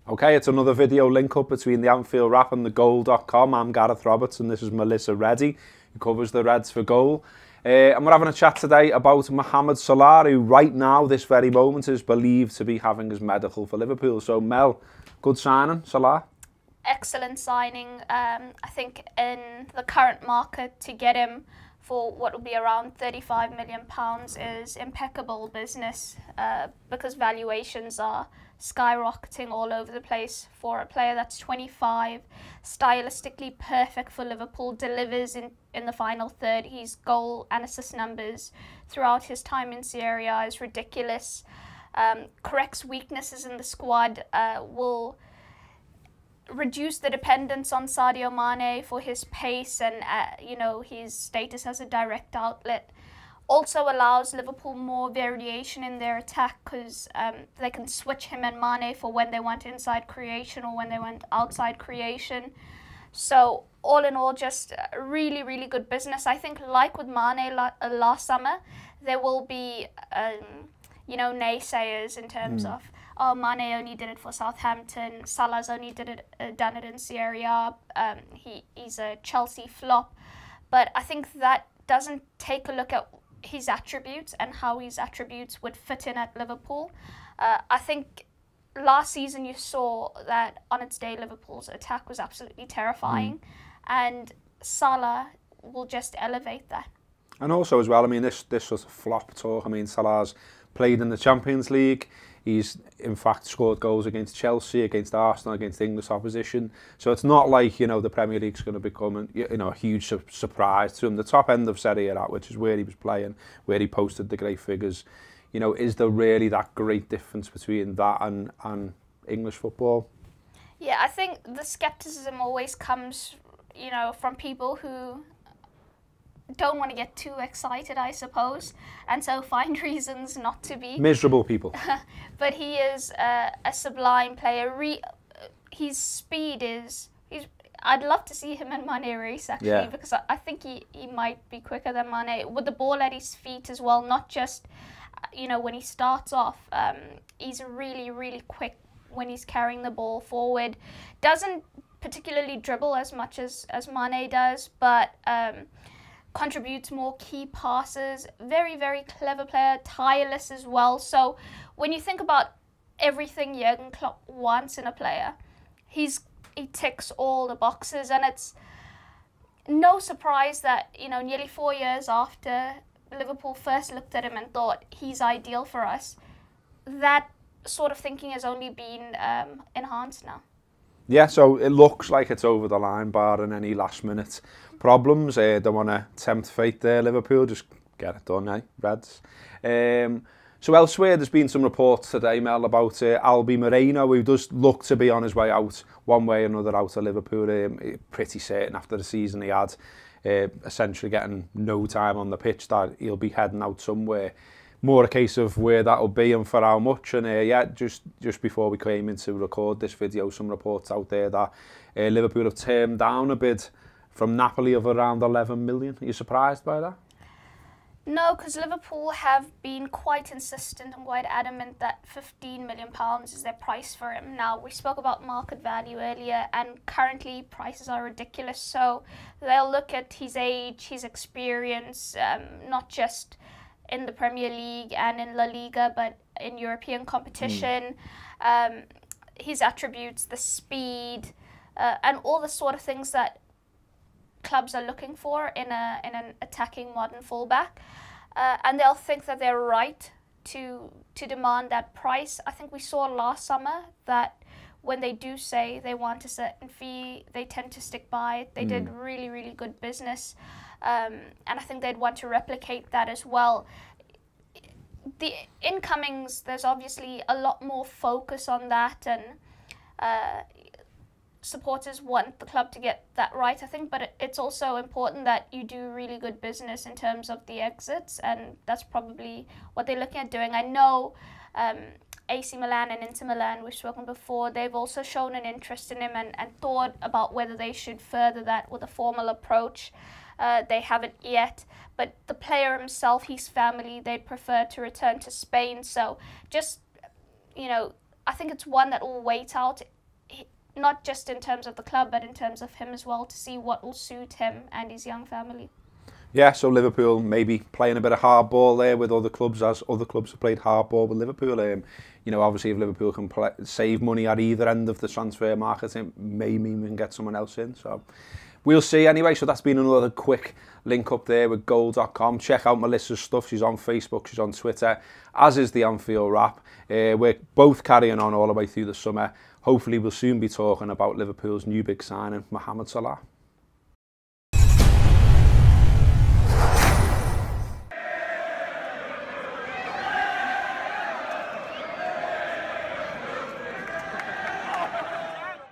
Okay, it's another video link up between the Anfield Wrap and the Goal.com. I'm Gareth Roberts and this is Melissa Reddy, who covers the Reds for Goal. And we're having a chat today about Mohamed Salah, who right now, this very moment, is believed to be having his medical for Liverpool. So Mel, good signing, Salah? Excellent signing. I think in the current market, to get him for what will be around £35 million is impeccable business because valuations are skyrocketing all over the place for a player that's 25, stylistically perfect for Liverpool, delivers in the final third. His goal and assist numbers throughout his time in Serie A is ridiculous. Corrects weaknesses in the squad, will reduce the dependence on Sadio Mane for his pace and his status as a direct outlet. Also allows Liverpool more variation in their attack because they can switch him and Mane for when they want inside creation or when they want outside creation. So all in all, just really, really good business. I think like with Mane last summer, there will be naysayers in terms of, oh, Mane only did it for Southampton, Salah's only done it in Serie A, he's a Chelsea flop. But I think that doesn't take a look at his attributes and how his attributes would fit in at Liverpool. I think last season you saw that on its day Liverpool's attack was absolutely terrifying, and Salah will just elevate that. And also as well, I mean, this was a flop talk. I mean, Salah's played in the Champions League. He's, in fact, scored goals against Chelsea, against Arsenal, against English opposition. So it's not like, the Premier League's going to become, a huge surprise to him. The top end of Serie A, which is where he was playing, where he posted the great figures, is there really that great difference between that and English football? Yeah, I think the scepticism always comes, from people who don't want to get too excited, I suppose, and so find reasons not to be. Miserable people. But he is a sublime player. His speed is... I'd love to see him in Mane race, actually, because I think he might be quicker than Mane. With the ball at his feet as well, not just, when he starts off. He's really, really quick when he's carrying the ball forward. Doesn't particularly dribble as much as Mane does, but... contributes more key passes, very, very clever player, tireless as well. So when you think about everything Jurgen Klopp wants in a player, he ticks all the boxes, and it's no surprise that, nearly 4 years after Liverpool first looked at him and thought he's ideal for us, that sort of thinking has only been enhanced now. Yeah, so it looks like it's over the line, barring any last-minute problems. Don't want to tempt fate there, Liverpool. Just get it done, Reds. So elsewhere, there's been some reports today, Mel, about Alberto Moreno, who does look to be on his way out, one way or another, out of Liverpool. Pretty certain after the season he had, essentially getting no time on the pitch, that he'll be heading out somewhere. More a case of where that'll be and for how much. And just before we came in to record this video, some reports out there that Liverpool have turned down a bid from Napoli of around 11 million. Are you surprised by that? No, because Liverpool have been quite insistent and quite adamant that £15 million is their price for him. Now, we spoke about market value earlier, and currently prices are ridiculous. So they'll look at his age, his experience, not just in the Premier League and in La Liga, but in European competition, his attributes, the speed, and all the sort of things that clubs are looking for in an attacking modern fullback. And they'll think that they're right to demand that price. I think we saw last summer that when they do say they want a certain fee, they tend to stick by it. They did really, really good business. And I think they'd want to replicate that as well. The incomings, there's obviously a lot more focus on that, and supporters want the club to get that right, I think, but it's also important that you do really good business in terms of the exits, and that's probably what they're looking at doing. I know AC Milan and Inter Milan, we've spoken before, they've also shown an interest in him and thought about whether they should further that with a formal approach. They haven't yet, but the player himself, his family, they'd prefer to return to Spain. So just, I think it's one that will wait out. not just in terms of the club, but in terms of him as well, to see what will suit him and his young family. Yeah, so Liverpool maybe playing a bit of hardball there with other clubs, as other clubs have played hardball with Liverpool. You know, obviously if Liverpool can save money at either end of the transfer market, it may mean we can get someone else in. So we'll see anyway. So that's been another quick link up there with goal.com. Check out Melissa's stuff. She's on Facebook, she's on Twitter, as is the Anfield Wrap. We're both carrying on all the way through the summer. Hopefully we'll soon be talking about Liverpool's new big signing, Mohamed Salah.